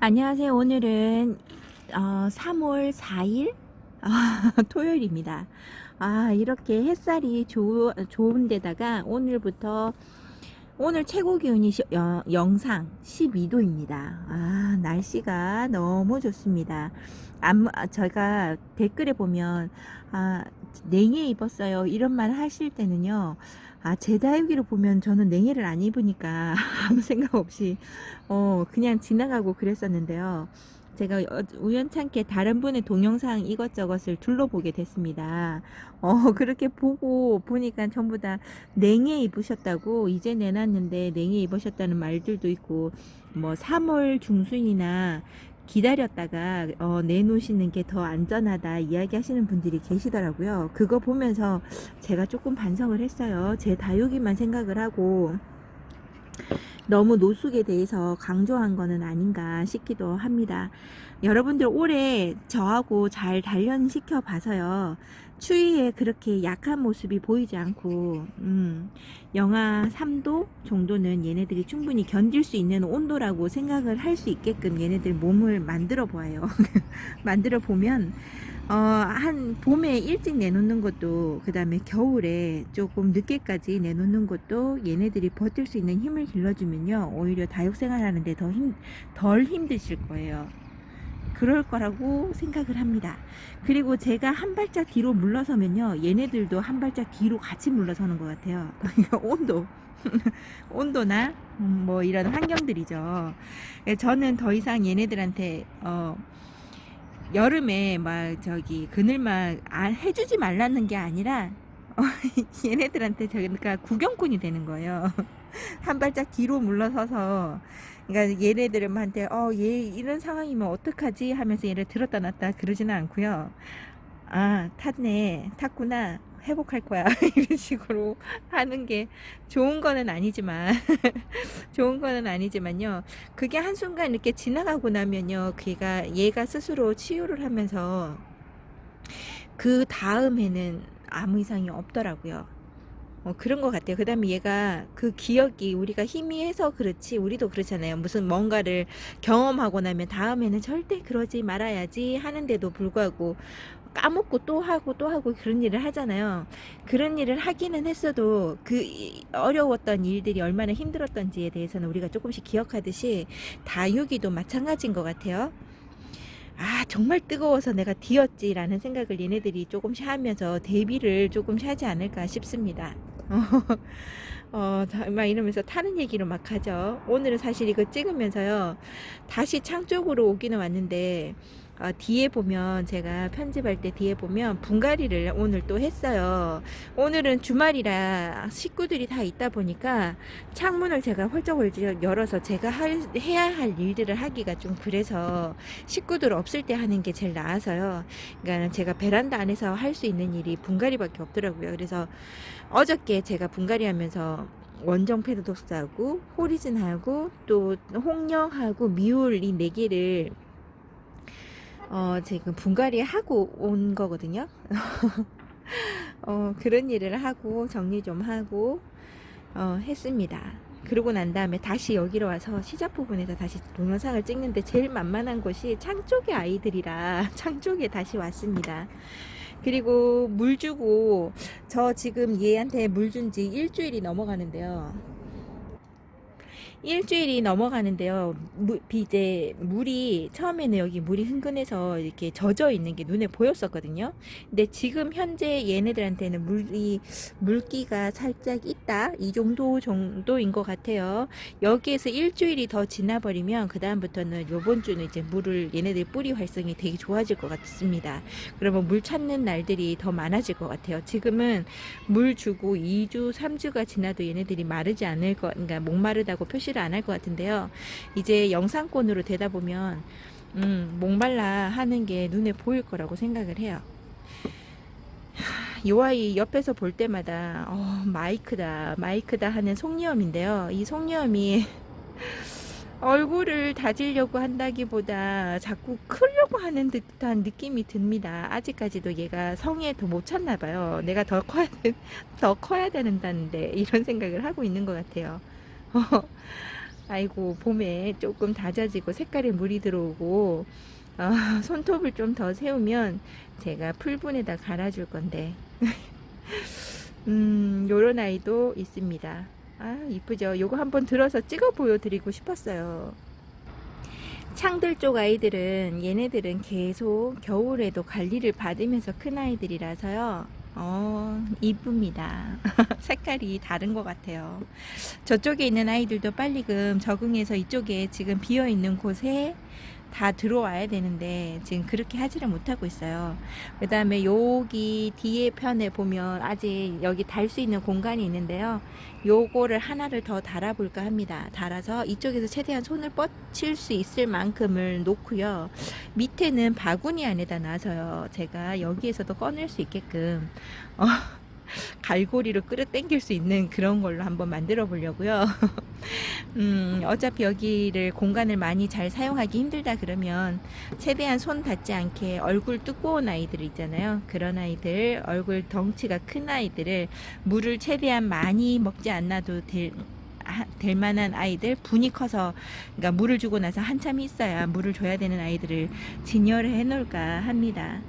안녕하세요. 오늘은 3월 4일 토요일입니다. 이렇게 햇살이 좋은 데다가 오늘 최고 기온이 영상 12도입니다. 날씨가 너무 좋습니다. 제가 댓글에 보면 냉해 입었어요 이런 말 하실 때는요, 제 다육이를 보면 저는 냉해를 안 입으니까 아무 생각 없이 그냥 지나가고 그랬었는데요. 제가 우연찮게 다른 분의 동영상 이것저것을 둘러보게 됐습니다. 그렇게 보니까 전부 다 냉해 입으셨다고, 이제 내놨는데 냉해 입으셨다는 말들도 있고, 뭐 3월 중순이나 기다렸다가 내놓으시는 게 더 안전하다 이야기하시는 분들이 계시더라고요. 그거 보면서 제가 조금 반성을 했어요. 제 다육이만 생각을 하고 너무 노숙에 대해서 강조한 거는 아닌가 싶기도 합니다. 여러분들 올해 저하고 잘 단련시켜 봐서요, 추위에 그렇게 약한 모습이 보이지 않고 영하 3도 정도는 얘네들이 충분히 견딜 수 있는 온도라고 생각을 할 수 있게끔 얘네들 몸을 만들어 보아요. 만들어 보면 한 봄에 일찍 내놓는 것도, 그 다음에 겨울에 조금 늦게까지 내놓는 것도 얘네들이 버틸 수 있는 힘을 길러주면요, 오히려 다육생활 하는데 덜 힘드실 거예요. 그럴 거라고 생각을 합니다. 그리고 제가 한 발짝 뒤로 물러서면요, 얘네들도 한 발짝 뒤로 같이 물러서는 것 같아요. 온도나 뭐 이런 환경들이죠. 저는 더 이상 얘네들한테 여름에 막 그늘막 해주지 말라는 게 아니라 얘네들한테 제가 구경꾼이 되는 거예요. 한 발짝 뒤로 물러서서, 그러니까 얘네들한테 얘 이런 상황이면 어떡하지 하면서 얘를 들었다 놨다 그러지는 않고요. 탔구나, 회복할 거야 이런 식으로 하는 게 좋은 거는 아니지만 좋은 거는 아니지만요, 그게 한순간 이렇게 지나가고 나면요, 얘가 스스로 치유를 하면서 그 다음에는 아무 이상이 없더라고요. 그런 것 같아요. 그 다음에 얘가 그 기억이, 우리가 희미해서 그렇지, 우리도 그렇잖아요. 무슨 뭔가를 경험하고 나면 다음에는 절대 그러지 말아야지 하는데도 불구하고 까먹고 또 하고 또 하고 그런 일을 하잖아요. 그런 일을 하기는 했어도 어려웠던 일들이 얼마나 힘들었던지에 대해서는 우리가 조금씩 기억하듯이 다육이도 마찬가지인 것 같아요. 정말 뜨거워서 내가 뒤었지라는 생각을 얘네들이 조금씩 하면서 대비를 조금씩 하지 않을까 싶습니다. 막 이러면서 타는 얘기로 막 하죠. 오늘은 사실 이거 찍으면서요, 다시 창 쪽으로 오기는 왔는데, 뒤에 보면, 제가 편집할 때 뒤에 보면 분갈이를 오늘 또 했어요. 오늘은 주말이라 식구들이 다 있다 보니까 창문을 제가 헐쩍헐쩍 열어서 제가 해야 할 일들을 하기가 좀 그래서, 식구들 없을 때 하는 게 제일 나아서요. 그러니까 제가 베란다 안에서 할 수 있는 일이 분갈이밖에 없더라고요. 그래서 어저께 제가 분갈이 하면서 원정 패드독스하고 호리즌하고 또 홍령하고 미울 이 네 개를 지금 분갈이 하고 온 거거든요. 그런 일을 하고 정리 좀 하고 했습니다. 그러고 난 다음에 다시 여기로 와서 시작 부분에서 다시 동영상을 찍는데, 제일 만만한 곳이 창 쪽의 아이들이라 창 쪽에 다시 왔습니다. 그리고 물 주고, 저 지금 얘한테 물 준 지 일주일이 넘어가는데요. 이제 물이, 처음에는 여기 물이 흥건해서 이렇게 젖어 있는 게 눈에 보였었거든요. 근데 지금 현재 얘네들한테는 물기가 살짝 있다, 이 정도인 것 같아요. 여기에서 일주일이 더 지나버리면 그 다음부터는 요번 주는 이제 얘네들 뿌리 활성이 되게 좋아질 것 같습니다. 그러면 물 찾는 날들이 더 많아질 것 같아요. 지금은 물 주고 2주 3주가 지나도 얘네들이 그러니까 목마르다고 표시를 안 할 것 같은데요. 이제 영상권으로 되다 보면 목말라 하는 게 눈에 보일 거라고 생각을 해요. 이 아이 옆에서 볼 때마다 마이크다 하는 속리엄인데요. 이 속리엄이 얼굴을 다지려고 한다기보다 자꾸 크려고 하는 듯한 느낌이 듭니다. 아직까지도 얘가 성에 더 못 찼나 봐요. 내가 더 커야 된다는데 이런 생각을 하고 있는 것 같아요. 아이고, 봄에 조금 다져지고 색깔에 물이 들어오고 손톱을 좀 더 세우면 제가 풀분에다 갈아줄 건데 요런 아이도 있습니다. 아, 이쁘죠? 요거 한번 들어서 찍어 보여드리고 싶었어요. 창들 쪽 아이들은 얘네들은 계속 겨울에도 관리를 받으면서 큰 아이들이라서요. 이쁩니다. 색깔이 다른 것 같아요. 저쪽에 있는 아이들도 빨리금 적응해서 이쪽에 지금 비어 있는 곳에 다 들어와야 되는데 지금 그렇게 하지를 못하고 있어요. 그 다음에 여기 뒤에 편에 보면 아직 여기 달 수 있는 공간이 있는데요. 요거를 하나를 더 달아볼까 합니다. 달아서 이쪽에서 최대한 손을 뻗칠 수 있을 만큼을 놓고요. 밑에는 바구니 안에다 놔서요. 제가 여기에서도 꺼낼 수 있게끔 갈고리로 끌어 당길 수 있는 그런 걸로 한번 만들어 보려고요. 어차피 여기를 공간을 많이 잘 사용하기 힘들다 그러면 최대한 손 닿지 않게 얼굴 두꺼운 아이들 있잖아요. 그런 아이들, 얼굴 덩치가 큰 아이들을 물을 최대한 많이 먹지 않아도 될 만한 아이들, 분이 커서 그러니까 물을 주고 나서 한참 있어야 물을 줘야 되는 아이들을 진열을 해 놓을까 합니다.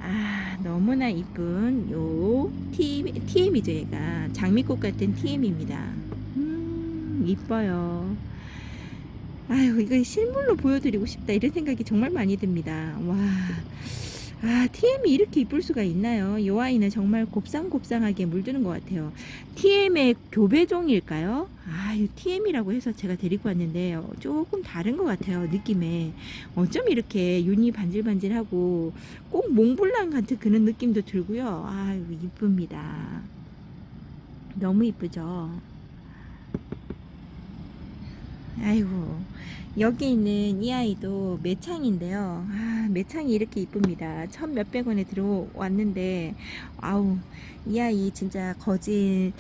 아, 너무나 이쁜 요 TM이죠. 얘가 장미꽃 같은 TM입니다. 이뻐요. 아유, 이거 실물로 보여드리고 싶다 이런 생각이 정말 많이 듭니다. 와, TM이 이렇게 이쁠 수가 있나요? 이 아이는 정말 곱상곱상하게 물드는 것 같아요. TM의 교배종일까요? 이 TM이라고 해서 제가 데리고 왔는데 조금 다른 것 같아요. 느낌에 어쩜 이렇게 윤이 반질반질하고 꼭 몽블랑 같은 그런 느낌도 들고요. 이쁩니다. 너무 이쁘죠? 아이고, 여기 있는 이 아이도 매창인데요. 매창이 이렇게 이쁩니다. 1,000몇백 원에 들어왔는데, 이 아이 진짜 거진,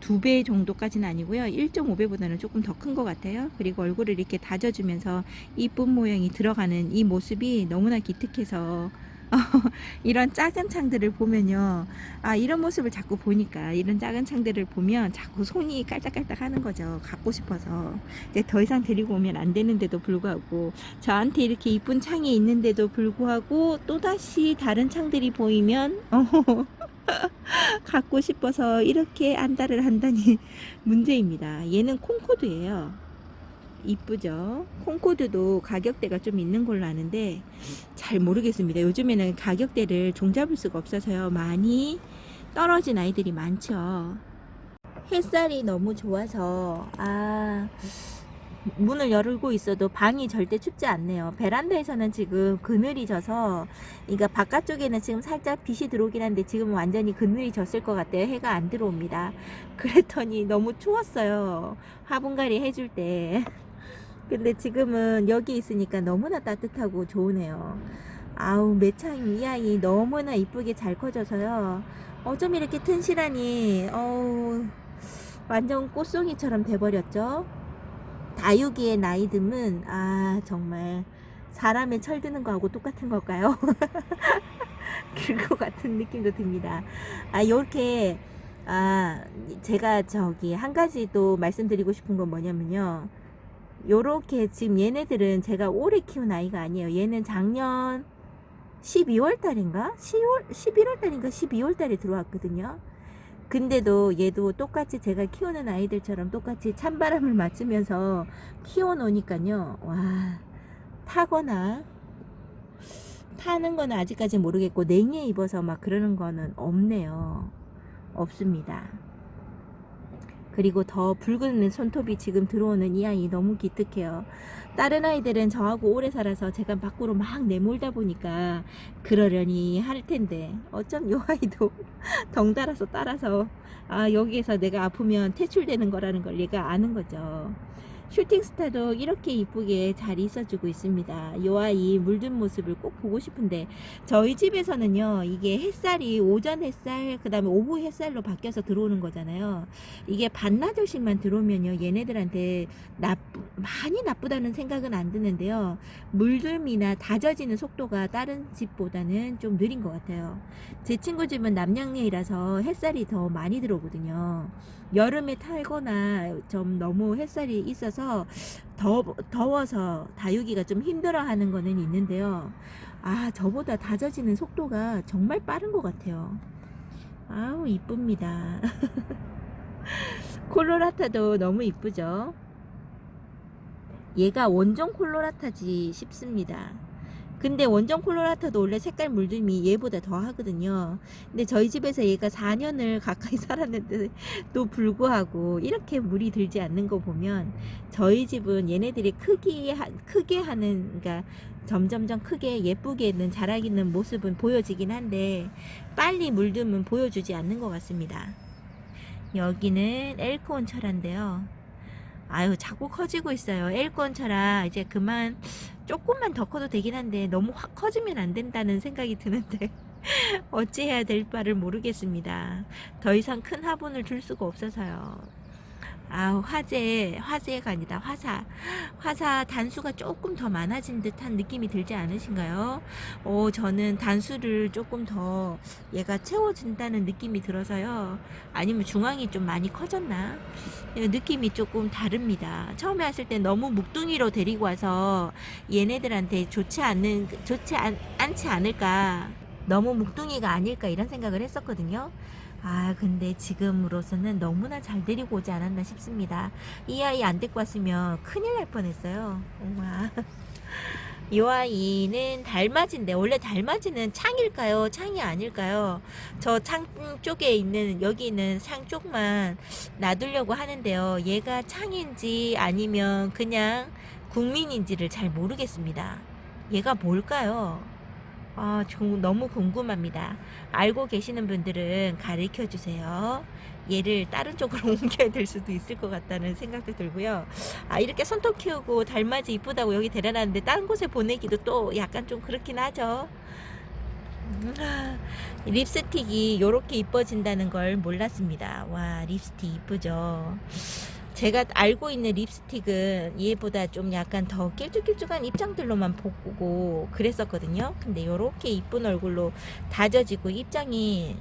2배 정도까지는 아니고요. 1.5배보다는 조금 더 큰 것 같아요. 그리고 얼굴을 이렇게 다져주면서 이쁜 모양이 들어가는 이 모습이 너무나 기특해서 이런 작은 창들을 보면요. 이런 모습을 자꾸 보니까 이런 작은 창들을 보면 자꾸 손이 깔딱깔딱 하는 거죠. 갖고 싶어서. 이제 더 이상 데리고 오면 안 되는데도 불구하고 저한테 이렇게 이쁜 창이 있는데도 불구하고 또다시 다른 창들이 보이면 갖고 싶어서 이렇게 안달을 한다니 문제입니다. 얘는 콩코드예요. 이쁘죠? 콩코드도 가격대가 좀 있는 걸로 아는데 잘 모르겠습니다. 요즘에는 가격대를 종잡을 수가 없어서요. 많이 떨어진 아이들이 많죠. 햇살이 너무 좋아서 문을 열고 있어도 방이 절대 춥지 않네요. 베란다에서는 지금 그늘이 져서 그러니까 바깥쪽에는 지금 살짝 빛이 들어오긴 한데 지금 완전히 그늘이 졌을 것 같아요. 해가 안 들어옵니다. 그랬더니 너무 추웠어요. 화분갈이 해줄 때. 근데 지금은 여기 있으니까 너무나 따뜻하고 좋으네요. 매창 이 아이 너무나 이쁘게 잘 커져서요. 어쩜 이렇게 튼실하니, 완전 꽃송이처럼 돼버렸죠. 다육이의 나이듦은, 정말, 사람의 철드는 거하고 똑같은 걸까요? 그거 같은 느낌도 듭니다. 요렇게, 제가 한 가지 또 말씀드리고 싶은 건 뭐냐면요. 요렇게 지금 얘네들은 제가 오래 키운 아이가 아니에요. 얘는 작년 12월 달인가? 11월 달인가? 12월 달에 들어왔거든요. 근데도 얘도 똑같이 제가 키우는 아이들처럼 똑같이 찬바람을 맞으면서 키워놓으니까요. 타거나 타는 거는 아직까지 모르겠고 냉해 입어서 막 그러는 거는 없네요. 없습니다. 그리고 더 붉은 손톱이 지금 들어오는 이 아이 너무 기특해요. 다른 아이들은 저하고 오래 살아서 제가 밖으로 막 내몰다 보니까 그러려니 할 텐데 어쩜 요 아이도 덩달아서 따라서 여기에서 내가 아프면 퇴출되는 거라는 걸 얘가 아는 거죠. 슈팅스타도 이렇게 이쁘게 잘 있어주고 있습니다. 요 아이 물든 모습을 꼭 보고 싶은데 저희 집에서는요, 이게 햇살이 오전 햇살 그 다음에 오후 햇살로 바뀌어서 들어오는 거잖아요. 이게 반나절씩만 들어오면요, 얘네들한테 많이 나쁘다는 생각은 안 드는데요, 물들이나 다져지는 속도가 다른 집보다는 좀 느린 것 같아요. 제 친구 집은 남양리라서 햇살이 더 많이 들어오거든요. 여름에 탈거나 좀 너무 햇살이 있어서 더워서 다육이가 좀 힘들어하는 거는 있는데요. 아, 저보다 다져지는 속도가 정말 빠른 것 같아요. 아우, 이쁩니다. 콜로라타도 너무 이쁘죠? 얘가 원종 콜로라타지 싶습니다. 근데 원종 콜로라타도 원래 색깔 물듦이 얘보다 더 하거든요. 근데 저희 집에서 얘가 4년을 가까이 살았는데도 불구하고 이렇게 물이 들지 않는 거 보면 저희 집은 얘네들이 크게 하는, 그러니까 점점점 크게 예쁘게는 자라기는 모습은 보여지긴 한데 빨리 물듦은 보여주지 않는 것 같습니다. 여기는 엘코온 철화인데요. 아유, 자꾸 커지고 있어요. 엘코온 철화 이제 그만, 조금만 더 커도 되긴 한데 너무 확 커지면 안 된다는 생각이 드는데 어찌해야 될 바를 모르겠습니다. 더 이상 큰 화분을 줄 수가 없어서요. 아, 화재가 아니다. 화사 단수가 조금 더 많아진 듯한 느낌이 들지 않으신가요? 저는 단수를 조금 더 얘가 채워준다는 느낌이 들어서요. 아니면 중앙이 좀 많이 커졌나? 느낌이 조금 다릅니다. 처음에 왔을 때 너무 묵둥이로 데리고 와서 얘네들한테 좋지 않지 않을까. 너무 묵둥이가 아닐까 이런 생각을 했었거든요. 아, 근데 지금으로서는 너무나 잘 데리고 오지 않았나 싶습니다. 이 아이 안 데리고 왔으면 큰일 날 뻔했어요. 엄마. 이 아이는 달맞이인데, 원래 달맞이는 창일까요? 창이 아닐까요? 저 창 쪽에 있는, 여기 있는 창 쪽만 놔두려고 하는데요. 얘가 창인지 아니면 그냥 국민인지를 잘 모르겠습니다. 얘가 뭘까요? 아, 너무 궁금합니다. 알고 계시는 분들은 가르쳐 주세요. 얘를 다른 쪽으로 옮겨야 될 수도 있을 것 같다는 생각도 들고요. 아, 이렇게 손톱 키우고 달맞이 이쁘다고 여기 데려놨는데 다른 곳에 보내기도 또 약간 좀 그렇긴 하죠. 립스틱이 이렇게 이뻐진다는 걸 몰랐습니다. 와, 립스틱 이쁘죠? 제가 알고 있는 립스틱은 얘보다 좀 약간 더 길쭉길쭉한 입장들로만 보고 그랬었거든요. 근데 이렇게 이쁜 얼굴로 다져지고 입장이,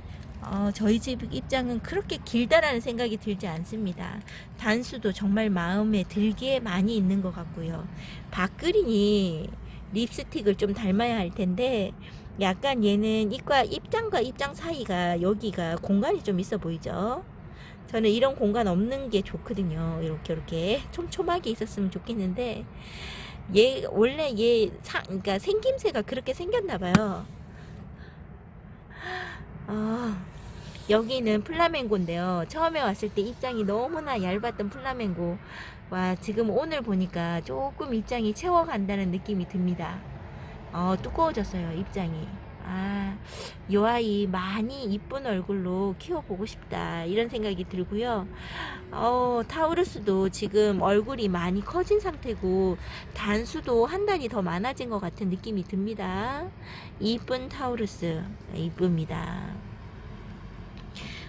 저희 집 입장은 그렇게 길다라는 생각이 들지 않습니다. 단수도 정말 마음에 들기에 많이 있는 것 같고요. 박그린이 립스틱을 좀 닮아야 할 텐데 약간 얘는 입장과 입장 사이가, 여기가 공간이 좀 있어 보이죠. 저는 이런 공간 없는 게 좋거든요. 이렇게 촘촘하게 있었으면 좋겠는데 원래 그러니까 생김새가 그렇게 생겼나 봐요. 여기는 플라멩고인데요. 처음에 왔을 때 입장이 너무나 얇았던 플라멩고, 와, 지금 오늘 보니까 조금 입장이 채워간다는 느낌이 듭니다. 두꺼워졌어요, 입장이. 아, 요 아이 많이 이쁜 얼굴로 키워보고 싶다 이런 생각이 들고요. 타우루스도 지금 얼굴이 많이 커진 상태고 단수도 한 단이 더 많아진 것 같은 느낌이 듭니다. 이쁜 타우루스 이쁩니다.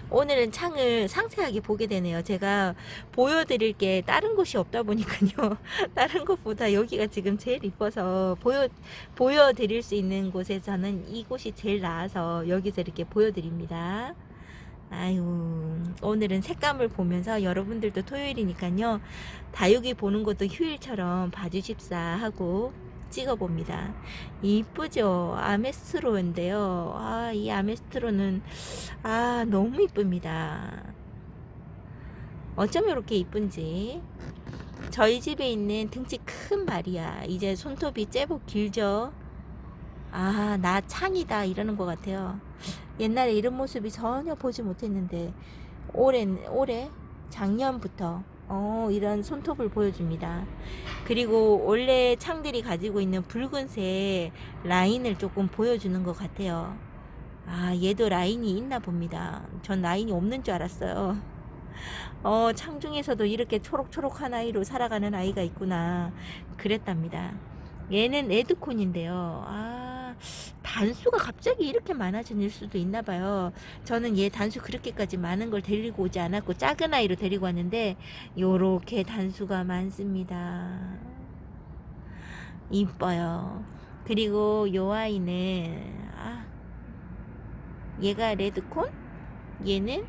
오늘은 창을 상세하게 보게 되네요. 제가 보여드릴 게 다른 곳이 없다 보니까요. 다른 곳보다 여기가 지금 제일 이뻐서 보여드릴 수 있는 곳에서는 이곳이 제일 나아서 여기서 이렇게 보여드립니다. 아유, 오늘은 색감을 보면서 여러분들도 토요일이니까요. 다육이 보는 것도 휴일처럼 봐주십사 하고 찍어봅니다. 이쁘죠? 아메스트로인데요. 아, 이 아메스트로는 너무 이쁩니다. 어쩜 이렇게 이쁜지. 저희 집에 있는 등치 큰 마리아, 이제 손톱이 제법 길죠? 아, 나 창이다 이러는 것 같아요. 옛날에 이런 모습이 전혀 보지 못했는데 올해 작년부터 이런 손톱을 보여줍니다. 그리고 원래 창들이 가지고 있는 붉은색 라인을 조금 보여주는 것 같아요. 아, 얘도 라인이 있나 봅니다. 전 라인이 없는 줄 알았어요. 창중에서도 이렇게 초록초록한 아이로 살아가는 아이가 있구나 그랬답니다. 얘는 레드콘인데요. 단수가 갑자기 이렇게 많아질 수도 있나 봐요. 저는 얘 단수 그렇게까지 많은 걸 데리고 오지 않았고 작은 아이로 데리고 왔는데 요렇게 단수가 많습니다. 이뻐요. 그리고 요 아이는 얘가 레드콘? 얘는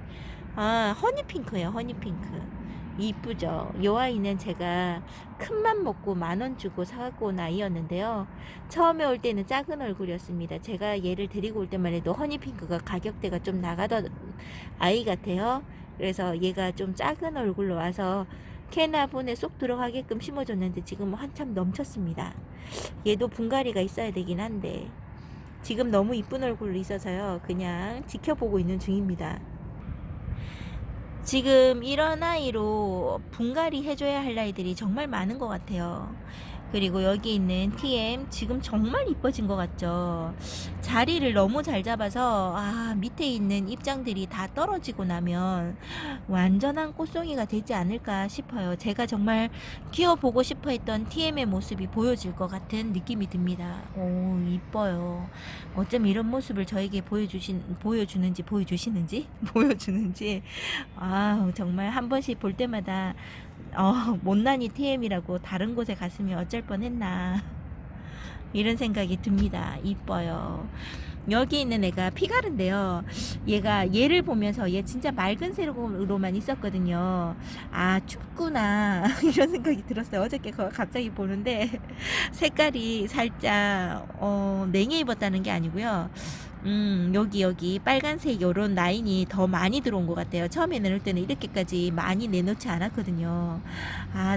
허니핑크예요. 허니핑크. 이쁘죠. 요 아이는 제가 큰맘 먹고 10,000원 주고 사갖고 온 아이였는데요. 처음에 올 때는 작은 얼굴이었습니다. 제가 얘를 데리고 올 때만 해도 허니핑크가 가격대가 좀 나가던 아이 같아요. 그래서 얘가 좀 작은 얼굴로 와서 캐나 본에 쏙 들어가게끔 심어줬는데 지금 한참 넘쳤습니다. 얘도 분갈이가 있어야 되긴 한데 지금 너무 이쁜 얼굴로 있어서요. 그냥 지켜보고 있는 중입니다. 지금 이런 아이로 분갈이 해줘야 할 아이들이 정말 많은 것 같아요. 그리고 여기 있는 TM 지금 정말 이뻐진 것 같죠. 자리를 너무 잘 잡아서 밑에 있는 입장들이 다 떨어지고 나면 완전한 꽃송이가 되지 않을까 싶어요. 제가 정말 키워보고 싶어 했던 TM의 모습이 보여질 것 같은 느낌이 듭니다. 오, 이뻐요. 어쩜 이런 모습을 저에게 보여주시는지 정말 한 번씩 볼 때마다 못난이 TM이라고 다른 곳에 갔으면 어쩔 뻔했나 이런 생각이 듭니다. 이뻐요. 여기 있는 애가 피가르인데요. 얘를 보면서 얘 진짜 맑은 색으로만 있었거든요. 춥구나 이런 생각이 들었어요. 어저께 갑자기 보는데 색깔이 살짝 냉해 입었다는 게 아니고요. 여기 빨간색 요런 라인이 더 많이 들어온 것 같아요. 처음에 내놓을 때는 이렇게까지 많이 내놓지 않았거든요.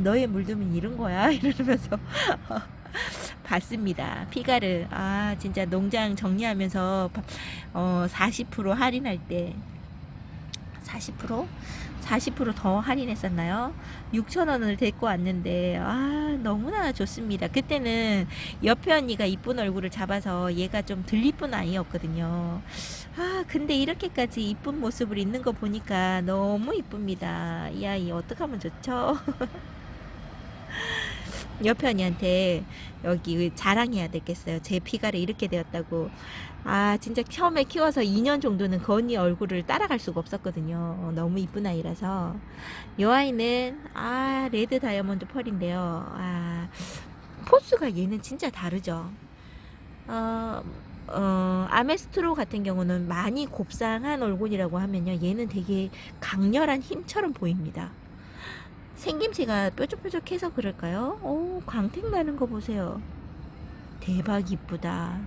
너의 물듬은 이런 거야 이러면서 봤습니다. 피가르 진짜 농장 정리하면서 40% 할인할 때 40% 더 할인했었나요? 6,000원을 데리고 왔는데 너무나 좋습니다. 그때는 옆에 언니가 이쁜 얼굴을 잡아서 얘가 좀 덜 이쁜 아이였거든요. 근데 이렇게까지 이쁜 모습을 있는 거 보니까 너무 이쁩니다. 이 아이 어떡하면 좋죠? 옆에 언니한테 여기 자랑해야 되겠어요. 제 피가를 이렇게 되었다고. 진짜 처음에 키워서 2년 정도는 그 언니 얼굴을 따라갈 수가 없었거든요. 너무 이쁜 아이라서. 이 아이는 레드 다이아몬드 펄인데요. 포스가 얘는 진짜 다르죠. 아메스트로 같은 경우는 많이 곱상한 얼굴이라고 하면요, 얘는 되게 강렬한 힘처럼 보입니다. 생김새가 뾰족뾰족해서 그럴까요? 광택 나는 거 보세요. 대박 이쁘다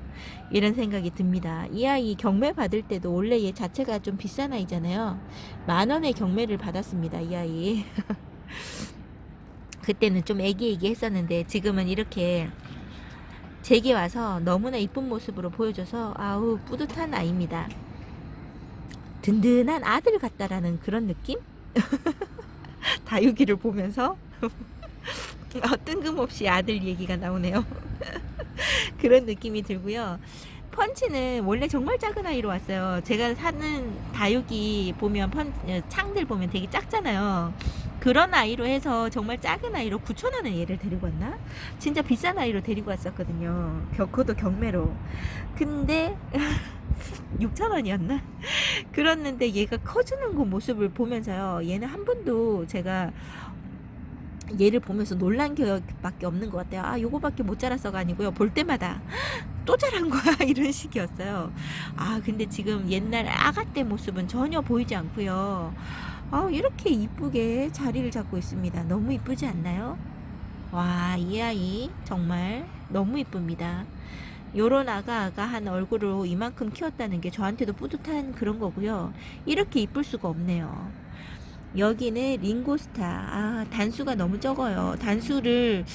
이런 생각이 듭니다. 이 아이 경매 받을 때도 원래 얘 자체가 좀 비싼 아이잖아요. 10,000원의 경매를 받았습니다. 이 아이 그때는 좀 애기애기 했었는데 지금은 이렇게 제게 와서 너무나 이쁜 모습으로 보여줘서 뿌듯한 아이입니다. 든든한 아들 같다라는 그런 느낌? 다육이를 보면서 뜬금없이 아들 얘기가 나오네요. 그런 느낌이 들고요. 펀치는 원래 정말 작은 아이로 왔어요. 제가 사는 다육이 보면 창들 보면 되게 작잖아요. 그런 아이로 해서 정말 작은 아이로 9,000원에 얘를 데리고 왔나? 진짜 비싼 아이로 데리고 왔었거든요. 그것도 경매로. 근데 6,000원이었나? 그랬는데 얘가 커지는 그 모습을 보면서요. 얘는 한 번도 제가 얘를 보면서 놀란 기억밖에 없는 것 같아요. 요거밖에 못 자랐어가 아니고요. 볼 때마다 또 자란 거야 이런 식이었어요. 근데 지금 옛날 아가 때 모습은 전혀 보이지 않고요. 이렇게 이쁘게 자리를 잡고 있습니다. 너무 이쁘지 않나요? 와, 이 아이 정말 너무 이쁩니다. 요런 아가아가한 얼굴로 이만큼 키웠다는 게 저한테도 뿌듯한 그런 거고요. 이렇게 이쁠 수가 없네요. 여기는 링고스타. 단수가 너무 적어요. 단수를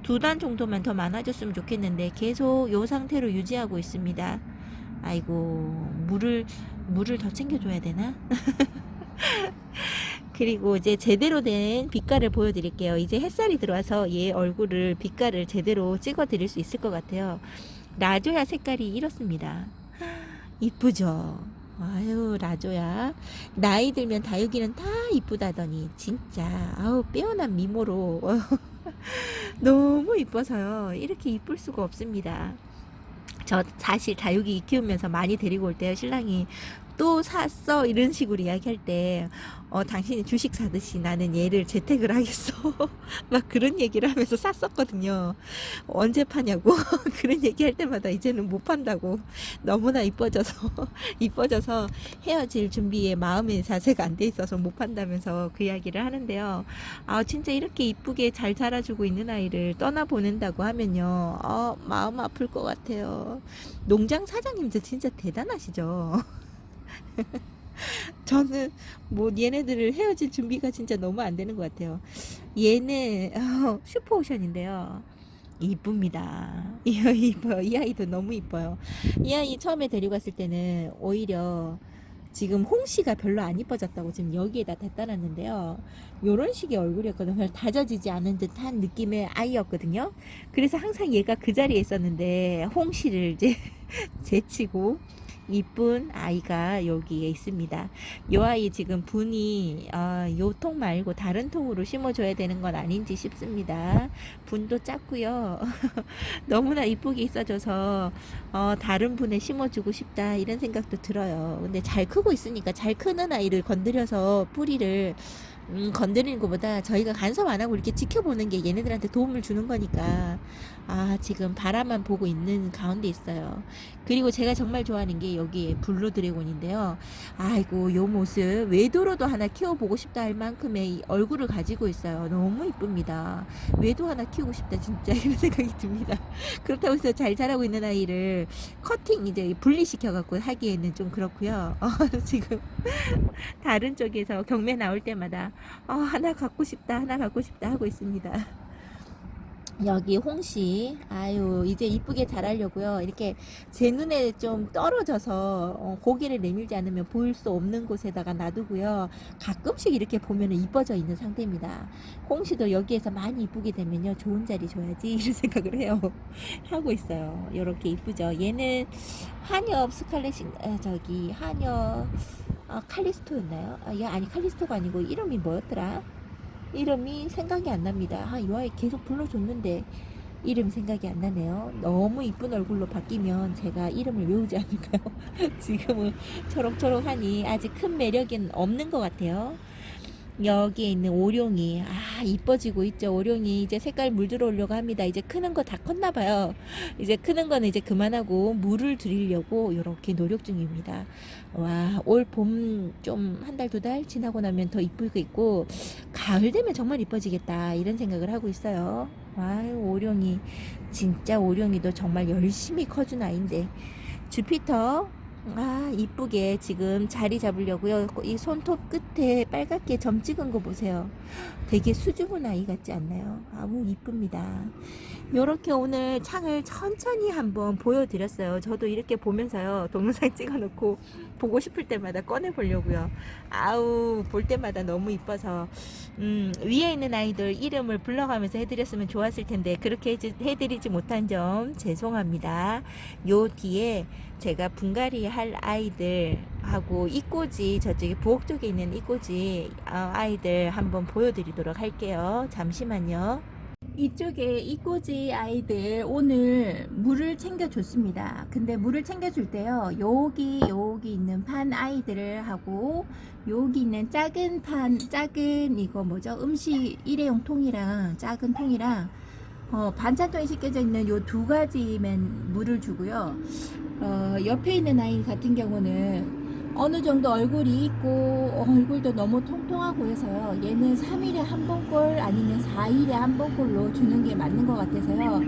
2단 정도만 더 많아졌으면 좋겠는데 계속 요 상태로 유지하고 있습니다. 아이고, 물을 더 챙겨줘야 되나? 그리고 이제 제대로 된 빛깔을 보여드릴게요. 이제 햇살이 들어와서 얘 얼굴을 빛깔을 제대로 찍어 드릴 수 있을 것 같아요. 라조야 색깔이 이렇습니다. 이쁘죠? 아유, 라조야. 나이 들면 다육이는 다 이쁘다더니, 진짜. 아우, 빼어난 미모로. 너무 이뻐서요. 이렇게 이쁠 수가 없습니다. 저 사실 다육이 키우면서 많이 데리고 올 때요, 신랑이 또 샀어 이런 식으로 이야기할 때 당신이 주식 사듯이 나는 얘를 재택을 하겠어 막 그런 얘기를 하면서 샀었거든요. 언제 파냐고 그런 얘기할 때마다 이제는 못 판다고. 너무나 이뻐져서 이뻐져서 헤어질 준비에 마음의 자세가 안 돼 있어서 못 판다면서 그 이야기를 하는데요. 아, 진짜 이렇게 이쁘게 잘 자라주고 있는 아이를 떠나보낸다고 하면요, 마음 아플 것 같아요. 농장 사장님도 진짜 대단하시죠. 저는 뭐 얘네들을 헤어질 준비가 진짜 너무 안 되는 것 같아요. 얘네 슈퍼오션인데요. 이쁩니다. 이뻐요. 이 아이도 너무 이뻐요. 이 아이 처음에 데리고 갔을 때는 오히려 지금 홍씨가 별로 안 이뻐졌다고 지금 여기에다 댔다 놨는데요. 요런 식의 얼굴이었거든요. 별 다져지지 않은 듯한 느낌의 아이였거든요. 그래서 항상 얘가 그 자리에 있었는데 홍씨를 이제 제치고 이쁜 아이가 여기에 있습니다. 요 아이 지금 분이 요 통 말고 다른 통으로 심어줘야 되는 건 아닌지 싶습니다. 분도 작고요. 너무나 이쁘게 있어줘서 다른 분에 심어주고 싶다 이런 생각도 들어요. 근데 잘 크고 있으니까 잘 크는 아이를 건드려서 뿌리를 건드리는 것보다 저희가 간섭 안 하고 이렇게 지켜보는 게 얘네들한테 도움을 주는 거니까 지금 바라만 보고 있는 가운데 있어요. 그리고 제가 정말 좋아하는 게 여기에 블루 드래곤인데요. 아이고, 요 모습 외도로도 하나 키워보고 싶다 할 만큼의 이 얼굴을 가지고 있어요. 너무 이쁩니다. 외도 하나 키우고 싶다 진짜 이런 생각이 듭니다. 그렇다고 해서 잘 자라고 있는 아이를 커팅 이제 분리시켜 갖고 하기에는 좀 그렇고요. 지금 다른 쪽에서 경매 나올 때마다 하나 갖고 싶다 하나 갖고 싶다 하고 있습니다. 여기 홍시 아유 이제 이쁘게 자라려고요. 이렇게 제 눈에 좀 떨어져서 고개를 내밀지 않으면 보일 수 없는 곳에다가 놔두고요. 가끔씩 이렇게 보면 이뻐져 있는 상태입니다. 홍시도 여기에서 많이 이쁘게 되면요, 좋은 자리 줘야지 이런 생각을 해요. 하고 있어요. 요렇게 이쁘죠. 얘는 한엽 스칼렛 저기 한엽 칼리스토였나요? 얘 아니 칼리스토가 아니고 이름이 뭐였더라? 이름이 생각이 안 납니다. 이 아이 계속 불러줬는데 이름 생각이 안 나네요. 너무 이쁜 얼굴로 바뀌면 제가 이름을 외우지 않을까요? 지금은 초록초록하니 아직 큰 매력은 없는 것 같아요. 여기에 있는 오룡이 이뻐지고 있죠. 오룡이 이제 색깔 물 들어오려고 합니다. 이제 크는 거 다 컸나 봐요. 이제 크는 거는 이제 그만하고 물을 드리려고 이렇게 노력 중입니다. 와, 올 봄 좀 한 달 두 달 지나고 나면 더 이쁘게 있고 가을 되면 정말 이뻐지겠다 이런 생각을 하고 있어요. 와, 오룡이 진짜 오룡이도 정말 열심히 커준 아이인데 주피터 이쁘게 지금 자리 잡으려고요. 이 손톱 끝에 빨갛게 점 찍은 거 보세요. 되게 수줍은 아이 같지 않나요? 아우, 이쁩니다. 요렇게 오늘 창을 천천히 한번 보여드렸어요. 저도 이렇게 보면서요, 동영상 찍어놓고 보고 싶을 때마다 꺼내 보려고요. 아우, 볼 때마다 너무 이뻐서 위에 있는 아이들 이름을 불러가면서 해드렸으면 좋았을 텐데 그렇게 해드리지 못한 점 죄송합니다. 요 뒤에 제가 분갈이 할 아이들하고 이꼬지, 저쪽에 부엌 쪽에 있는 이꼬지 아이들 한번 보여드리도록 할게요. 잠시만요. 이쪽에 이꼬지 아이들 오늘 물을 챙겨줬습니다. 근데 물을 챙겨줄 때요, 여기 있는 판 아이들을 하고 여기 있는 작은 이거 뭐죠, 음식 일회용 통이랑 작은 통이랑 반찬통에 씻겨져 있는 요 두 가지만 물을 주고요. 옆에 있는 아이 같은 경우는 어느 정도 얼굴이 있고 얼굴도 너무 통통하고 해서요, 얘는 3일에 한 번꼴 아니면 4일에 한 번꼴로 주는 게 맞는 것 같아서요,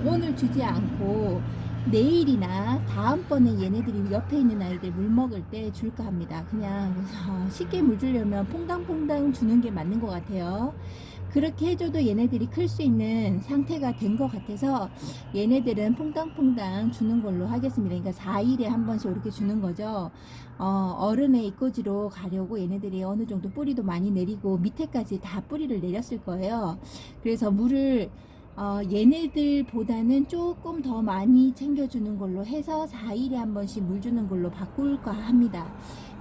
오늘 주지 않고 내일이나 다음번에 얘네들이 옆에 있는 아이들 물 먹을 때 줄까 합니다. 그냥 쉽게 물 주려면 퐁당퐁당 주는 게 맞는 것 같아요. 그렇게 해줘도 얘네들이 클 수 있는 상태가 된 것 같아서 얘네들은 퐁당퐁당 주는 걸로 하겠습니다. 그러니까 4일에 한 번씩 이렇게 주는 거죠. 어른의 이꼬지로 가려고 얘네들이 어느 정도 뿌리도 많이 내리고 밑에까지 다 뿌리를 내렸을 거예요. 그래서 물을 얘네들보다는 조금 더 많이 챙겨주는 걸로 해서 4일에 한 번씩 물 주는 걸로 바꿀까 합니다.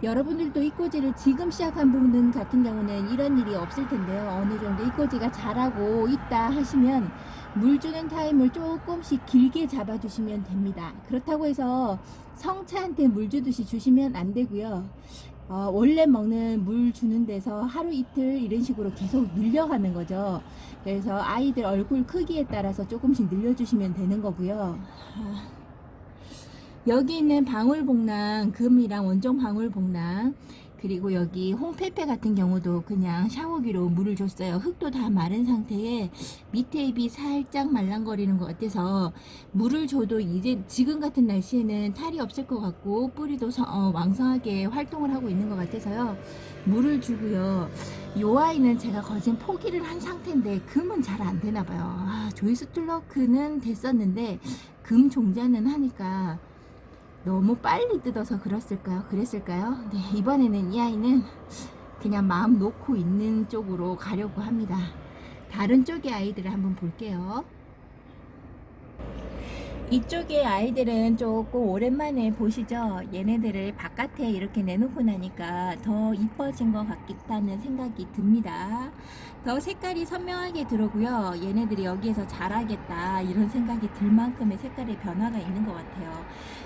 여러분들도 이꼬지를 지금 시작한 분들 같은 경우는 이런 일이 없을 텐데요. 어느 정도 이꼬지가 자라고 있다 하시면 물 주는 타임을 조금씩 길게 잡아주시면 됩니다. 그렇다고 해서 성차한테 물 주듯이 주시면 안 되고요. 원래 먹는 물 주는 데서 하루 이틀 이런 식으로 계속 늘려가는 거죠. 그래서 아이들 얼굴 크기에 따라서 조금씩 늘려주시면 되는 거고요. 여기 있는 방울복랑, 금이랑 원종 방울복랑, 그리고 여기 홍페페 같은 경우도 그냥 샤워기로 물을 줬어요. 흙도 다 마른 상태에 밑에 잎이 살짝 말랑거리는 것 같아서 물을 줘도 이제 지금 같은 날씨에는 탈이 없을 것 같고 뿌리도 왕성하게 활동을 하고 있는 것 같아서요. 물을 주고요. 요 아이는 제가 거진 포기를 한 상태인데 금은 잘 안 되나 봐요. 조이스 툴러크는 됐었는데 금 종자는 하니까 너무 빨리 뜯어서 그랬을까요? 네, 이번에는 이 아이는 그냥 마음 놓고 있는 쪽으로 가려고 합니다. 다른 쪽의 아이들을 한번 볼게요. 이쪽의 아이들은 조금 오랜만에 보시죠. 얘네들을 바깥에 이렇게 내놓고 나니까 더 이뻐진 것 같다는 생각이 듭니다. 더 색깔이 선명하게 들어오고요. 얘네들이 여기에서 자라겠다 이런 생각이 들 만큼의 색깔의 변화가 있는 것 같아요.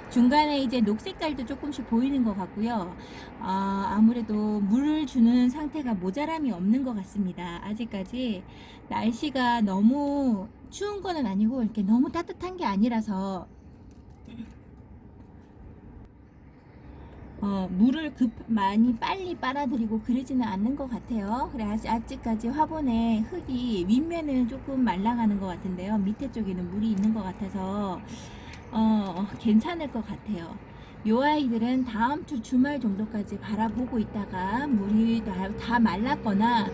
중간에 이제 녹색깔도 조금씩 보이는 것 같고요. 아무래도 물을 주는 상태가 모자람이 없는 것 같습니다. 아직까지 날씨가 너무 추운 거는 아니고 이렇게 너무 따뜻한 게 아니라서 물을 많이 빨리 빨아들이고 그러지는 않는 것 같아요. 그래 아직까지 화분에 흙이 윗면은 조금 말라가는 것 같은데요. 밑에 쪽에는 물이 있는 것 같아서 괜찮을 것 같아요. 요 아이들은 다음 주 주말 정도까지 바라보고 있다가 물이 다 말랐거나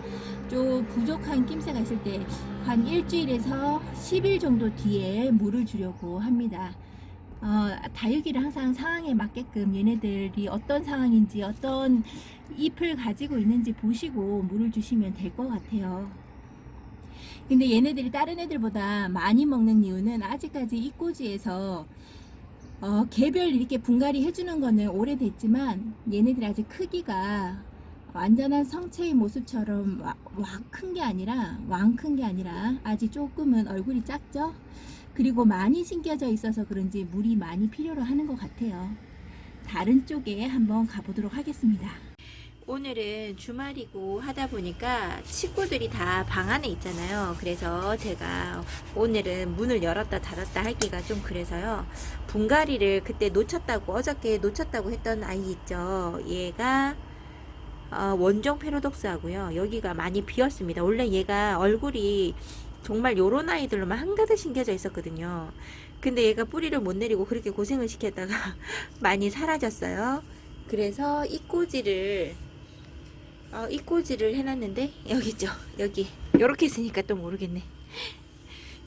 좀 부족한 낌새가 있을 때 한 일주일에서 10일 정도 뒤에 물을 주려고 합니다. 다육이를 항상 상황에 맞게끔 얘네들이 어떤 상황인지 어떤 잎을 가지고 있는지 보시고 물을 주시면 될 것 같아요. 근데 얘네들이 다른 애들보다 많이 먹는 이유는 아직까지 이꼬지에서 개별 이렇게 분갈이 해주는 거는 오래됐지만 얘네들이 아직 크기가 완전한 성체의 모습처럼 왕큰 게 아니라 아직 조금은 얼굴이 작죠. 그리고 많이 심겨져 있어서 그런지 물이 많이 필요로 하는 것 같아요. 다른 쪽에 한번 가보도록 하겠습니다. 오늘은 주말이고 하다 보니까 식구들이 다 방 안에 있잖아요. 그래서 제가 오늘은 문을 열었다 닫았다 하기가 좀 그래서요. 분갈이를 그때 어저께 놓쳤다고 했던 아이 있죠. 얘가 원종 패러독스 하고요. 여기가 많이 비었습니다. 원래 얘가 얼굴이 정말 요런 아이들로만 한가득 심겨져 있었거든요. 근데 얘가 뿌리를 못 내리고 그렇게 고생을 시켰다가 많이 사라졌어요. 그래서 이꼬지를 해놨는데 여기 있죠. 여기 요렇게 있으니까 또 모르겠네.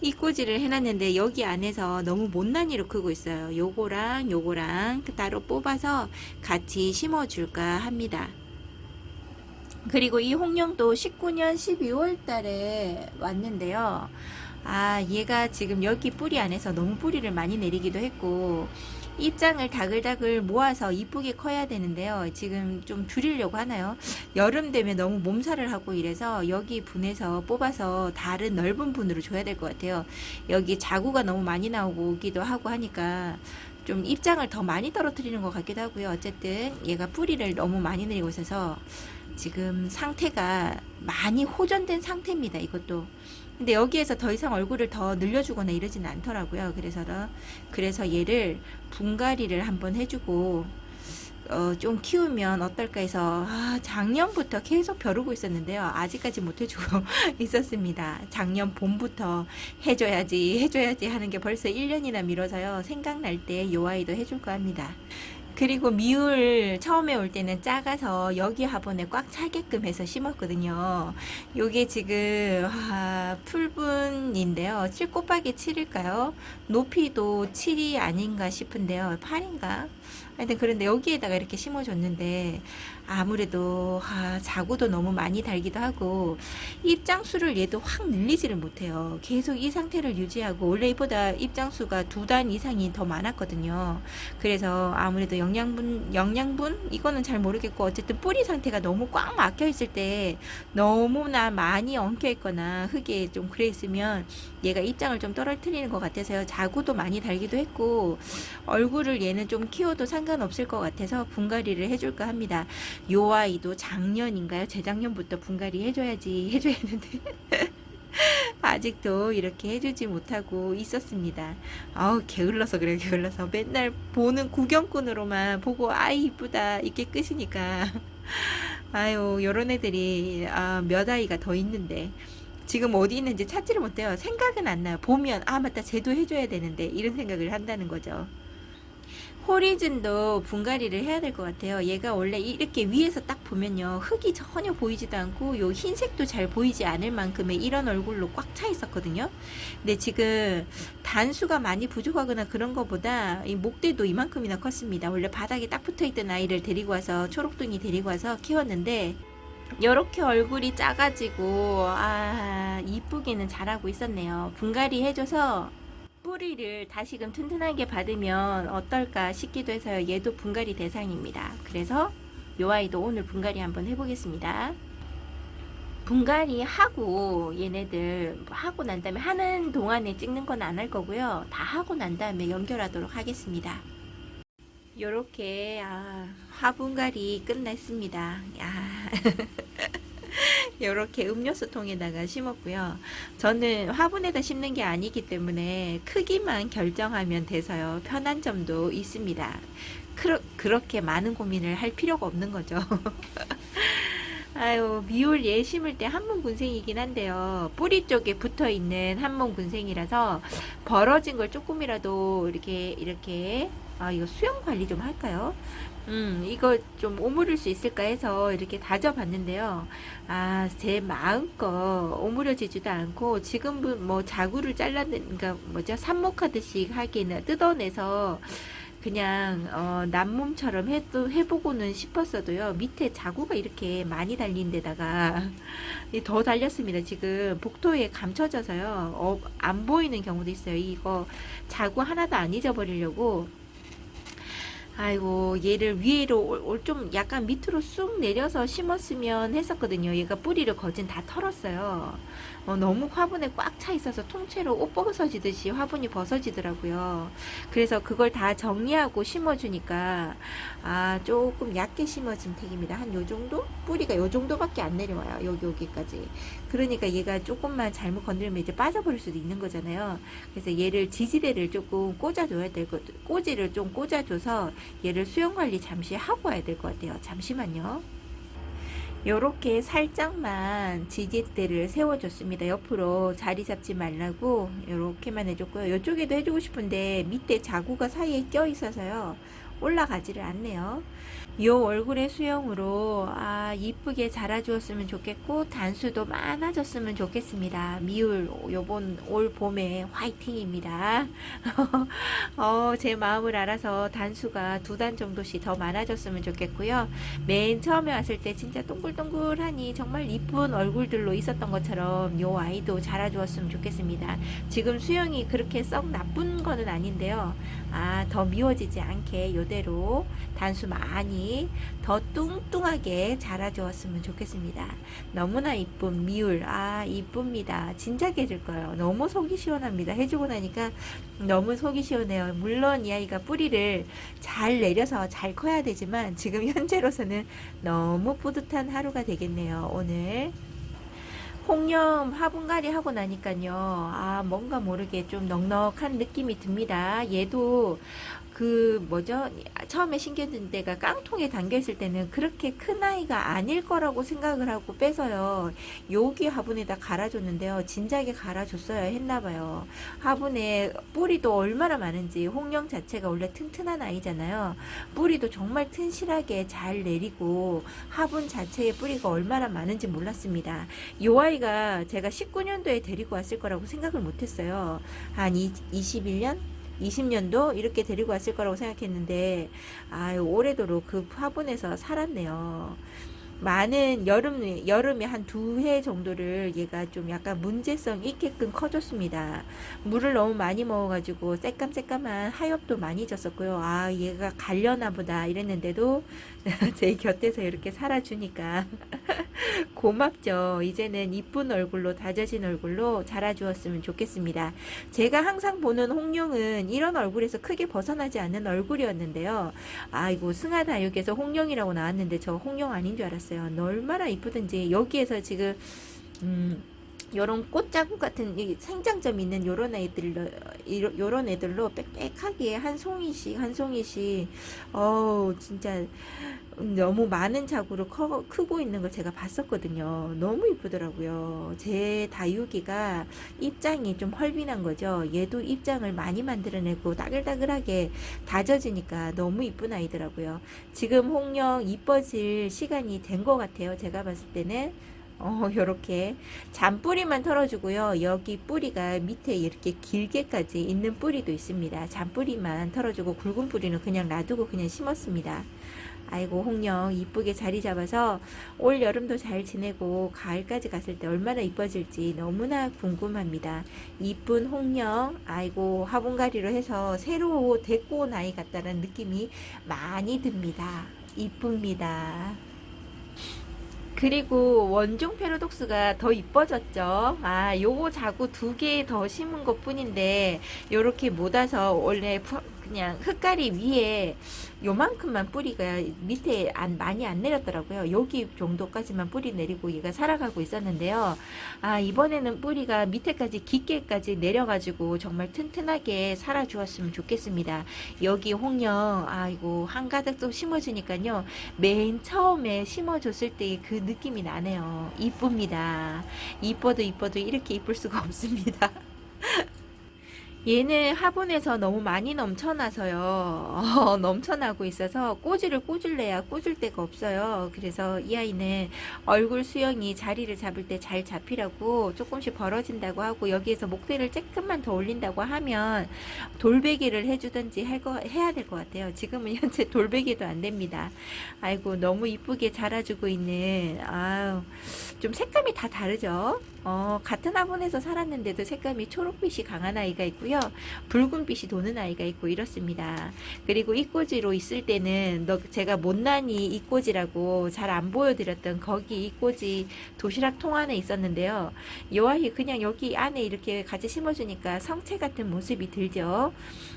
이꼬지를 해놨는데 여기 안에서 너무 못난이로 크고 있어요. 요거랑 따로 뽑아서 같이 심어줄까 합니다. 그리고 이 홍룡도 19년 12월 달에 왔는데요. 얘가 지금 여기 뿌리 안에서 너무 뿌리를 많이 내리기도 했고 입장을 다글다글 모아서 이쁘게 커야 되는데요. 지금 좀 줄이려고 하나요? 여름 되면 너무 몸살을 하고 이래서 여기 분에서 뽑아서 다른 넓은 분으로 줘야 될 것 같아요. 여기 자구가 너무 많이 나오기도 하고 하니까 좀 입장을 더 많이 떨어뜨리는 것 같기도 하고요. 어쨌든 얘가 뿌리를 너무 많이 내리고 있어서 지금 상태가 많이 호전된 상태입니다. 이것도. 근데 여기에서 더 이상 얼굴을 더 늘려주거나 이러지는 않더라고요. 그래서 얘를 분갈이를 한번 해주고 좀 키우면 어떨까 해서 작년부터 계속 벼르고 있었는데요. 아직까지 못 해주고 있었습니다. 작년 봄부터 해줘야지 하는 게 벌써 1년이나 미뤄서요. 생각날 때 이 아이도 해줄까 합니다. 그리고 미울 처음에 올 때는 작아서 여기 화분에 꽉 차게끔 해서 심었거든요. 요게 지금 풀분인데요. 7 곱하기 7일까요? 높이도 7이 아닌가 싶은데요. 8인가? 하여튼 그런데 여기에다가 이렇게 심어줬는데 아무래도 자구도 너무 많이 달기도 하고 입장수를 얘도 확 늘리지를 못해요. 계속 이 상태를 유지하고 원래 이보다 입장수가 2단 이상이 더 많았거든요. 그래서 아무래도 영양분 이거는 잘 모르겠고 어쨌든 뿌리 상태가 너무 꽉 막혀 있을 때 너무나 많이 엉켜 있거나 흙에 좀 그래 있으면 얘가 입장을 좀 떨어뜨리는 것 같아서요. 자구도 많이 달기도 했고 얼굴을 얘는 좀 키워도 상관없을 것 같아서 분갈이를 해줄까 합니다. 요 아이도 작년인가요? 재작년부터 분갈이 해줘야 했는데 아직도 이렇게 해주지 못하고 있었습니다. 아우 게을러서 그래요. 게을러서 맨날 보는 구경꾼으로만 보고 아이 이쁘다 이게 끝이니까 아유 요런 애들이 몇 아이가 더 있는데 지금 어디 있는지 찾지를 못해요. 생각은 안 나요. 보면 맞다 쟤도 해줘야 되는데 이런 생각을 한다는 거죠. 호리즌도 분갈이를 해야 될 것 같아요. 얘가 원래 이렇게 위에서 딱 보면요 흙이 전혀 보이지도 않고 요 흰색도 잘 보이지 않을 만큼의 이런 얼굴로 꽉 차 있었거든요. 근데 지금 단수가 많이 부족하거나 그런 것보다 이 목대도 이만큼이나 컸습니다. 원래 바닥에 딱 붙어있던 아이를 데리고 와서 초록둥이 데리고 와서 키웠는데 이렇게 얼굴이 작아지고 이쁘게는 자라고 있었네요. 분갈이 해줘서 뿌리를 다시금 튼튼하게 받으면 어떨까 싶기도 해서요. 얘도 분갈이 대상입니다. 그래서 요 아이도 오늘 분갈이 한번 해보겠습니다. 분갈이 하고 얘네들 하고 난 다음에 하는 동안에 찍는 건 안 할 거고요. 다 하고 난 다음에 연결하도록 하겠습니다. 요렇게 화분갈이 끝났습니다. 이렇게 음료수 통에다가 심었고요. 저는 화분에다 심는 게 아니기 때문에 크기만 결정하면 돼서요. 편한 점도 있습니다. 그렇게 많은 고민을 할 필요가 없는 거죠. 아유, 미울 얘 심을 때 한몸군생이긴 한데요. 뿌리 쪽에 붙어 있는 한몸군생이라서 벌어진 걸 조금이라도 이렇게 이거 수영 관리 좀 할까요? 이거 좀 오므릴 수 있을까 해서 이렇게 다져봤는데요. 제 마음껏 오므려지지도 않고 지금 뭐 자구를 그러니까 삽목하듯이 하기는 뜯어내서 그냥 남몸처럼 해보고는 싶었어도요. 밑에 자구가 이렇게 많이 달린 데다가 더 달렸습니다. 지금 복도에 감춰져서요. 안 보이는 경우도 있어요. 이거 자구 하나도 안 잊어버리려고 아이고 얘를 위로 좀 약간 밑으로 쑥 내려서 심었으면 했었거든요. 얘가 뿌리를 거진 다 털었어요. 너무 화분에 꽉 차 있어서 통째로 옷 벗어지듯이 화분이 벗어지더라고요. 그래서 그걸 다 정리하고 심어주니까 조금 얇게 심어진 택입니다. 한 요정도? 뿌리가 요정도밖에 안 내려와요. 여기까지. 그러니까 얘가 조금만 잘못 건드리면 이제 빠져버릴 수도 있는 거잖아요. 그래서 얘를 지지대를 조금 꽂아줘야 될 것, 꼬지를 좀 꽂아줘서 얘를 수영관리 잠시 하고 와야 될 것 같아요. 잠시만요. 요렇게 살짝만 지지대를 세워줬습니다. 옆으로 자리 잡지 말라고 요렇게만 해줬고요. 이쪽에도 해주고 싶은데 밑에 자구가 사이에 껴 있어서요. 올라가지를 않네요. 요 얼굴의 수영으로 이쁘게 자라주었으면 좋겠고 단수도 많아졌으면 좋겠습니다. 미울 요번 올 봄에 화이팅입니다. 제 마음을 알아서 단수가 2단 정도씩 더 많아졌으면 좋겠고요. 맨 처음에 왔을 때 진짜 동글동글하니 정말 이쁜 얼굴들로 있었던 것처럼 요 아이도 자라주었으면 좋겠습니다. 지금 수영이 그렇게 썩 나쁜 거는 아닌데요. 더 미워지지 않게 요대로 단수 많이 더 뚱뚱하게 자라주었으면 좋겠습니다. 너무나 이쁜 미울 이쁩니다. 진작에 해줄 거예요. 너무 속이 시원합니다. 해주고 나니까 너무 속이 시원해요. 물론 이 아이가 뿌리를 잘 내려서 잘 커야 되지만 지금 현재로서는 너무 뿌듯한 하루가 되겠네요. 오늘 홍염 화분갈이 하고 나니까요. 뭔가 모르게 좀 넉넉한 느낌이 듭니다. 얘도 처음에 신겨진 데가 깡통에 담겨 있을 때는 그렇게 큰 아이가 아닐 거라고 생각을 하고 빼서요. 여기 화분에다 갈아줬는데요. 진작에 갈아줬어야 했나봐요. 화분에 뿌리도 얼마나 많은지 홍영 자체가 원래 튼튼한 아이잖아요. 뿌리도 정말 튼실하게 잘 내리고 화분 자체의 뿌리가 얼마나 많은지 몰랐습니다. 이 아이가 제가 19년도에 데리고 왔을 거라고 생각을 못했어요. 한 21년? 20년도 이렇게 데리고 왔을 거라고 생각했는데 아유 올해도록 그 화분에서 살았네요. 많은 여름에 한 두 해 정도를 얘가 좀 약간 문제성 있게끔 커졌습니다. 물을 너무 많이 먹어가지고 새까매까만 하엽도 많이 졌었고요. 아 얘가 갈려나 보다 이랬는데도 제 곁에서 이렇게 살아주니까 고맙죠. 이제는 이쁜 얼굴로 다져진 얼굴로 자라주었으면 좋겠습니다. 제가 항상 보는 홍룡은 이런 얼굴에서 크게 벗어나지 않는 얼굴이었는데요. 아이고 승하다육에서 홍룡이라고 나왔는데 저 홍룡 아닌 줄 알았어요. 얼마나 이쁘든지 여기에서 지금 요런 꽃자국 같은 이 생장점 있는 요런 애들로 빽빽하게 한 송이씩 한 송이씩 진짜 너무 많은 자구로 크고 있는 걸 제가 봤었거든요. 너무 이쁘더라고요. 제 다육이가 입장이 좀 헐빈한 거죠. 얘도 입장을 많이 만들어내고 따글따글하게 다져지니까 너무 이쁜 아이더라고요. 지금 홍령 이뻐질 시간이 된 것 같아요. 제가 봤을 때는 요렇게 잔뿌리만 털어주고요. 여기 뿌리가 밑에 이렇게 길게까지 있는 뿌리도 있습니다. 잔뿌리만 털어주고 굵은 뿌리는 그냥 놔두고 그냥 심었습니다. 아이고 홍령 이쁘게 자리 잡아서 올 여름도 잘 지내고 가을까지 갔을 때 얼마나 이뻐질지 너무나 궁금합니다. 이쁜 홍령 아이고 화분갈이로 해서 새로 데리고 온 아이 같다는 느낌이 많이 듭니다. 이쁩니다. 그리고 원종 패러독스가 더 이뻐졌죠. 아, 요거 자구 두 개 더 심은 것 뿐인데, 요렇게 못 와서 원래 그냥 흙가리 위에 요만큼만 뿌리가 밑에 많이 안 내렸더라고요. 여기 정도까지만 뿌리 내리고 얘가 살아가고 있었는데요. 아, 이번에는 뿌리가 밑에까지 깊게까지 내려가지고 정말 튼튼하게 살아주었으면 좋겠습니다. 여기 홍령, 아이고, 한가득 또 심어주니까요. 맨 처음에 심어줬을 때 그 느낌이 나네요. 이쁩니다. 이뻐도 이렇게 이쁠 수가 없습니다. 얘는 화분에서 너무 많이 넘쳐나서요. 넘쳐나고 있어서 꼬지를 꽂을래야 꽂을 데가 없어요. 그래서 이 아이는 얼굴 수영이 자리를 잡을 때 잘 잡히라고 조금씩 벌어진다고 하고 여기에서 목대를 조금만 더 올린다고 하면 돌베개를 해주든지 해야 될 것 같아요. 지금은 현재 돌베개도 안 됩니다. 아이고 너무 이쁘게 자라주고 있는 아유 좀 색감이 다 다르죠. 같은 화분에서 살았는데도 색감이 초록빛이 강한 아이가 있고요. 붉은빛이 도는 아이가 있고 이렇습니다. 그리고 이꼬지로 있을 때는 제가 못난이 이꼬지라고 잘 안 보여드렸던 거기 이꼬지 도시락 통 안에 있었는데요. 이 아이 그냥 여기 안에 이렇게 같이 심어주니까 성체 같은 모습이 들죠.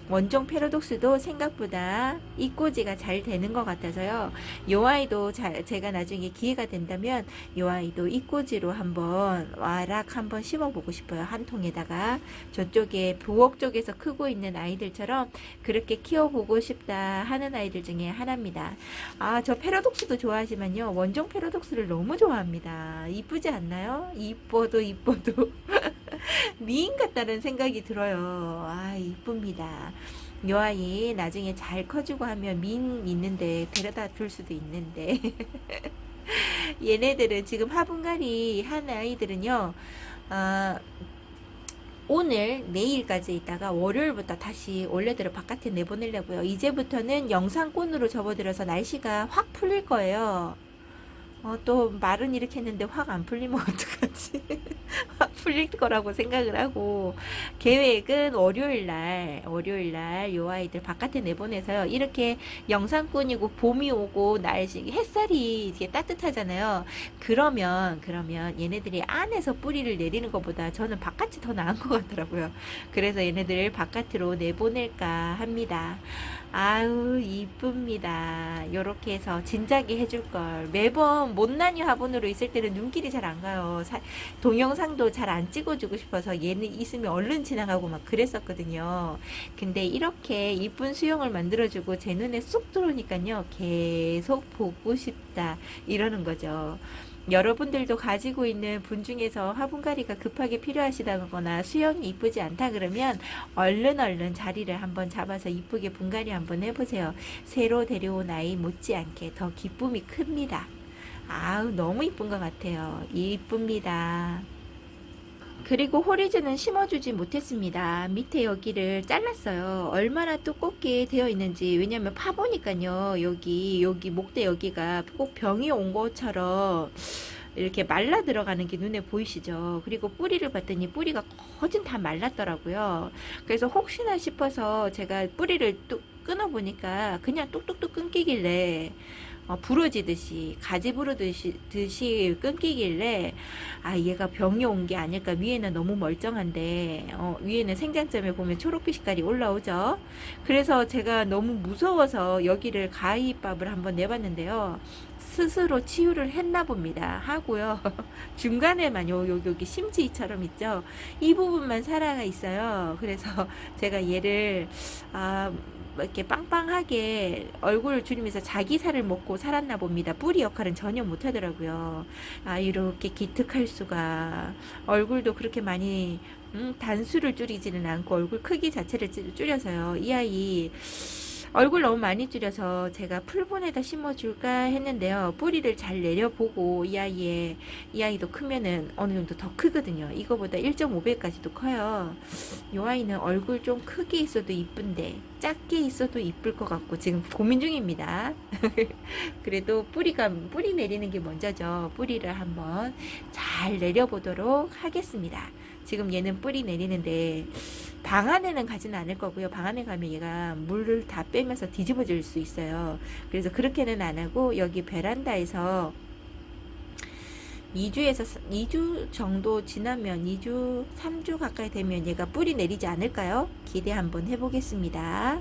원종 패러독스도 생각보다 이꼬지가 잘 되는 것 같아서요. 이 아이도 제가 나중에 기회가 된다면 이 아이도 이꼬지로 한번 와락 한번 심어보고 싶어요. 한 통에다가 저쪽에 부엌 쪽에서 크고 있는 아이들처럼 그렇게 키워보고 싶다 하는 아이들 중에 하나입니다. 아, 저 패러독스도 좋아하지만요. 원종 패러독스를 너무 좋아합니다. 이쁘지 않나요? 이뻐도 미인 같다는 생각이 들어요. 아, 이쁩니다. 요 아이 나중에 잘 커지고 하면 민 있는데 데려다 줄 수도 있는데 얘네들은 지금 화분갈이 한 아이들은요 오늘 내일까지 있다가 월요일부터 다시 원래대로 바깥에 내보내려고요. 이제부터는 영상권으로 접어들어서 날씨가 확 풀릴 거예요. 또 말은 이렇게 했는데 확 안 풀리면 어떡하지? 확 풀릴 거라고 생각을 하고 계획은 월요일날 요 아이들 바깥에 내보내서요. 이렇게 영상권이고 봄이 오고 날씨 햇살이 이게 따뜻하잖아요. 그러면 얘네들이 안에서 뿌리를 내리는 것보다 저는 바깥이 더 나은 것 같더라고요. 그래서 얘네들 바깥으로 내보낼까 합니다. 아우 이쁩니다. 요렇게 해서 진작에 해줄 걸. 매번 못난이 화분으로 있을 때는 눈길이 잘 안 가요. 동영상도 잘 안 찍어주고 싶어서 얘는 있으면 얼른 지나가고 막 그랬었거든요. 근데 이렇게 이쁜 수영을 만들어주고 제 눈에 쏙 들어오니까요. 계속 보고 싶다 이러는 거죠. 여러분들도 가지고 있는 분 중에서 화분갈이가 급하게 필요하시다거나 수영이 이쁘지 않다 그러면 얼른 자리를 한번 잡아서 이쁘게 분갈이 한번 해보세요. 새로 데려온 아이 못지않게 더 기쁨이 큽니다. 아우 너무 이쁜 것 같아요. 이쁩니다. 그리고 호리즈는 심어주지 못했습니다. 밑에 여기를 잘랐어요. 얼마나 두껍게 되어 있는지. 왜냐면 파보니까요. 여기 목대 여기가 꼭 병이 온 것처럼 이렇게 말라 들어가는 게 눈에 보이시죠? 그리고 뿌리를 봤더니 뿌리가 거진 다 말랐더라고요. 그래서 혹시나 싶어서 제가 뿌리를 뚝 끊어보니까 그냥 뚝뚝뚝 끊기길래 부러지듯이 가지 부러듯이 끊기길래 아 얘가 병이 온 게 아닐까. 위에는 너무 멀쩡한데 위에는 생장점에 보면 초록빛 색깔이 올라오죠. 그래서 제가 너무 무서워서 여기를 가위밥을 한번 내봤는데요. 스스로 치유를 했나 봅니다. 하고요. 중간에만 여기 심지처럼 있죠. 이 부분만 살아가 있어요. 그래서 제가 얘를 이렇게 빵빵하게 얼굴을 줄이면서 자기 살을 먹고 살았나 봅니다. 뿌리 역할은 전혀 못하더라고요. 아 이렇게 기특할 수가. 얼굴도 그렇게 많이 단수를 줄이지는 않고 얼굴 크기 자체를 줄여서요. 이 아이 얼굴 너무 많이 줄여서 제가 풀본에다 심어줄까 했는데요. 뿌리를 잘 내려보고 이 아이도 크면은 어느 정도 더 크거든요. 이거보다 1.5배까지도 커요. 이 아이는 얼굴 좀 크게 있어도 이쁜데 작게 있어도 이쁠 것 같고 지금 고민 중입니다. 그래도 뿌리 내리는 게 먼저죠. 뿌리를 한번 잘 내려보도록 하겠습니다. 지금 얘는 뿌리 내리는데 방 안에는 가지는 않을 거고요. 방 안에 가면 얘가 물을 다 빼면서 뒤집어질 수 있어요. 그래서 그렇게는 안 하고 여기 베란다에서 2주 정도 지나면 2주, 3주 가까이 되면 얘가 뿌리 내리지 않을까요? 기대 한번 해보겠습니다.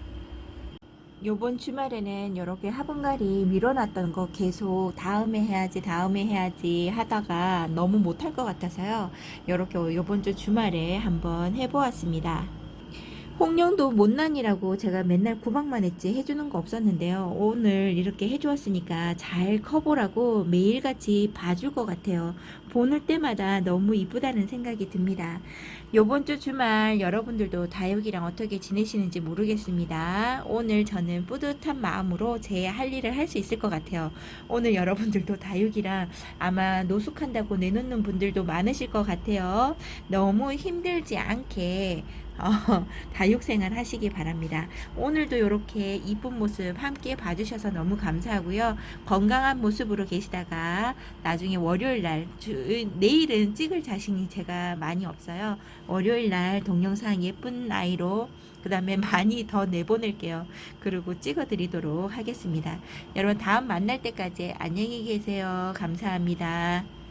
요번 주말에는 이렇게 화분갈이 밀어놨던 거 계속 다음에 해야지 하다가 너무 못할 것 같아서요. 이렇게 요번 주 주말에 한번 해보았습니다. 홍룡도 못난이라고 제가 맨날 구박만 했지 해주는 거 없었는데요. 오늘 이렇게 해주었으니까 잘 커보라고 매일같이 봐줄 것 같아요. 보는 때마다 너무 이쁘다는 생각이 듭니다. 요번 주 주말 여러분들도 다육이랑 어떻게 지내시는지 모르겠습니다. 오늘 저는 뿌듯한 마음으로 제 할 일을 할 수 있을 것 같아요. 오늘 여러분들도 다육이랑 아마 노숙한다고 내놓는 분들도 많으실 것 같아요. 너무 힘들지 않게 다육생활 하시기 바랍니다. 오늘도 이렇게 이쁜 모습 함께 봐주셔서 너무 감사하고요. 건강한 모습으로 계시다가 나중에 월요일날 내일은 찍을 자신이 제가 많이 없어요. 월요일날 동영상 예쁜 아이로 그 다음에 많이 더 내보낼게요. 그리고 찍어드리도록 하겠습니다. 여러분 다음 만날 때까지 안녕히 계세요. 감사합니다.